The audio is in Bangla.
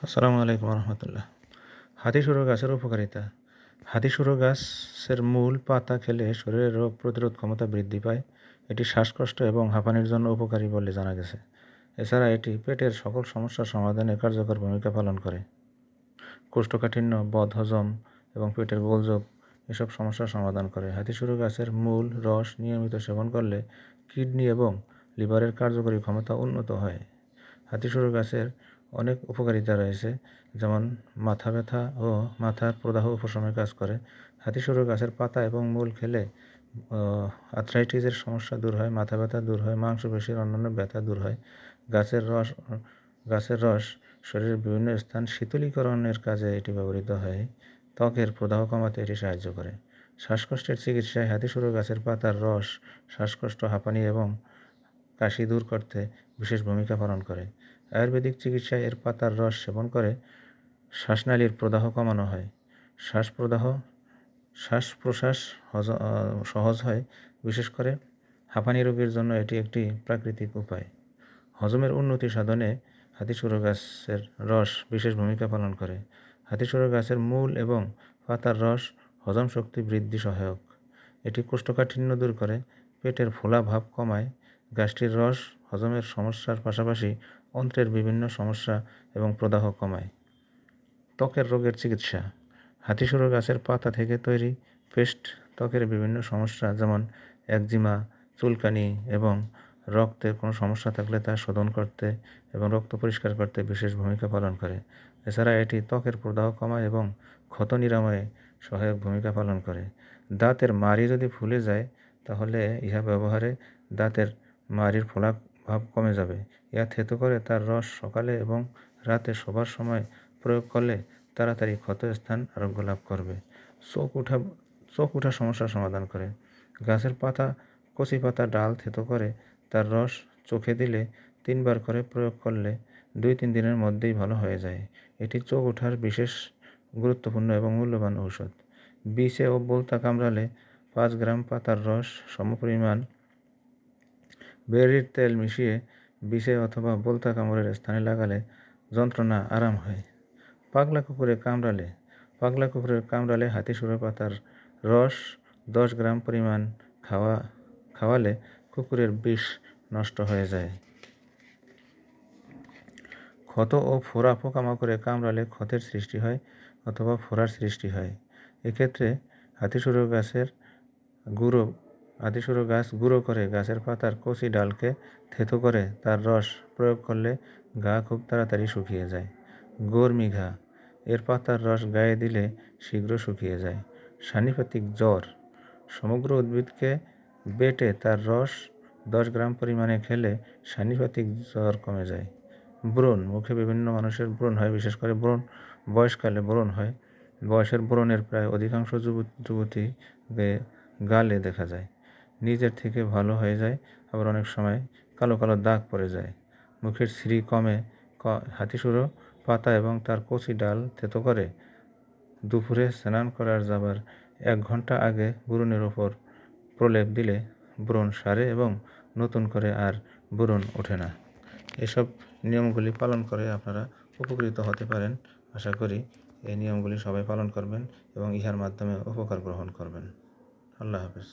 আসসালামু আলাইকুম রহমতুল্লাহ। হাতিসুরো গাছের উপকারিতা। হাতিসুরো গাছের মূল পাতা খেলে শরীরের রোগ প্রতিরোধ ক্ষমতা বৃদ্ধি পায়। এটি শ্বাসকষ্ট এবং হাঁপানির জন্য উপকারী বলে জানা গেছে। এছাড়া এটি পেটের সকল সমস্যার সমাধানে কার্যকর ভূমিকা পালন করে। কোষ্ঠকাঠিন্য, বদহজম এবং পেটের গোলযোগ এসব সমস্যার সমাধান করে। হাতিসুরো গাছের মূল রস নিয়মিত সেবন করলে কিডনি এবং লিভারের কার্যকরী ক্ষমতা উন্নত হয়। হাতিসুরো গাছের অনেক উপকারিতা রয়েছে, যেমন মাথা ব্যথা ও মাথার প্রদাহ উপশমে কাজ করে। হাতিসুরো গাছের পাতা এবং মূল খেলে আর্থ্রাইটিসের সমস্যা দূর হয়, মাথা ব্যথা দূর হয়, মাংসপেশির অন্যান্য ব্যথা দূর হয়। গাছের রস শরীরের বিভিন্ন স্থান শীতলীকরণের কাজে এটি ব্যবহৃত হয়। ত্বকের প্রদাহ কমাতে এটি সাহায্য করে। শ্বাসকষ্টের চিকিৎসায় হাতিসুরো গাছের পাতার রস শ্বাসকষ্ট, হাঁপানি এবং কাশি দূর করতে বিশেষ ভূমিকা পালন করে। আয়ুর্বেদিক চিকিৎসায় এর পাতার রস সেবন করে শ্বাসনালীর প্রদাহ কমানো হয়। শ্বাস প্রশ্বাস সহজ হয়। বিশেষ করে হাঁপানি রোগীর জন্য এটি একটি প্রাকৃতিক উপায়। হজমের উন্নতি সাধনে হাতিসুরো গাছের রস বিশেষ ভূমিকা পালন করে। হাতিসুরো গাছের মূল এবং পাতার রস হজম শক্তি বৃদ্ধি সহায়ক। এটি কোষ্ঠকাঠিন্য দূর করে, পেটের ফোলা ভাব কমায়। গাছটির রস হজমের সমস্যার পাশাপাশি অন্ত্রের বিভিন্ন সমস্যা এবং প্রদাহ কমায়। ত্বকের রোগের চিকিৎসা। হাতিসুরো গাছের পাতা থেকে তৈরি পেস্ট ত্বকের বিভিন্ন সমস্যা যেমন একজিমা, চুলকানি এবং রক্তের কোনো সমস্যা থাকলে তা শোধন করতে এবং রক্ত পরিষ্কার করতে বিশেষ ভূমিকা পালন করে। এছাড়া এটি ত্বকের প্রদাহ কমায় এবং ক্ষত নিরাময়ে সহায়ক ভূমিকা পালন করে। দাঁতের মাড়ি যদি ফুলে যায় তাহলে ইহা ব্যবহারে দাঁতের মাড়ির ফোলা ভাব কমে যাবে। ইহা থেতো করে তার রস সকালে এবং রাতে শোবার সময় প্রয়োগ করলে তাড়াতাড়ি ক্ষত স্থান আরোগ্য লাভ করবে। চোখ উঠা সমস্যার সমাধান করে। গাছের পাতা, কচি পাতা, ডাল থেতো করে তার রস চোখে দিলে 3 বার করে প্রয়োগ করলে 2-3 দিনের মধ্যেই ভালো হয়ে যায়। এটি চোখ ওঠার বিশেষ গুরুত্বপূর্ণ এবং মূল্যবান ঔষধ। বিছে ও বোলতা কামড়ালে 5 গ্রাম পাতার রস সমপরিমাণ বের্রির তেল মিশিয়ে বিছে অথবা বোলতা কামড়ের স্থানে লাগালে যন্ত্রণা আরাম হয়। পাগলা কুকুরের কামড়ালে হাতিসুরো পাতার রস 10 গ্রাম পরিমাণ খাওয়ালে কুকুরের বিষ নষ্ট হয়ে যায়। ক্ষত ও ফোড়া পোকামাকড়ে কামড়ালে ক্ষতের সৃষ্টি হয় অথবা ফোড়ার সৃষ্টি হয়। এক্ষেত্রে হাতিসুরো গাছ গুঁড়ো করে গাছের পাতার কচি ডালকে থেতো করে তার রস প্রয়োগ করলে ঘা খুব তাড়াতাড়ি শুকিয়ে যায়। গরমি ঘা, এর পাতার রস গায়ে দিলে শীঘ্র শুকিয়ে যায়। সানিপাতিক জ্বর, সমগ্র উদ্ভিদকে বেটে তার রস 10 গ্রাম পরিমাণে খেলে সানিপাতিক জ্বর কমে যায়। ব্রণ, মুখে বিভিন্ন মানুষের ব্রণ হয়, বিশেষ করে বয়সকালে ব্রণ হয়। বয়সের ব্রণের প্রায় অধিকাংশ যুবতী গালে দেখা যায়। নিজের থেকে ভালো হয়ে যায়, আবার অনেক সময় কালো কালো দাগ পড়ে যায়। মুখের শ্রী কমে। হাতিসুরো পাতা এবং তার কচি ডাল থেতো করে দুপুরে স্নান করার যাবার 1 ঘন্টা আগে ব্রণের ওপর প্রলেপ দিলে ব্রণ সারে এবং নতুন করে আর ব্রণ ওঠে না। এসব নিয়মগুলি পালন করে আপনারা উপকৃত হতে পারেন। আশা করি এই নিয়মগুলি সবাই পালন করবেন এবং ইহার মাধ্যমে উপকার গ্রহণ করবেন। আল্লাহ হাফেজ।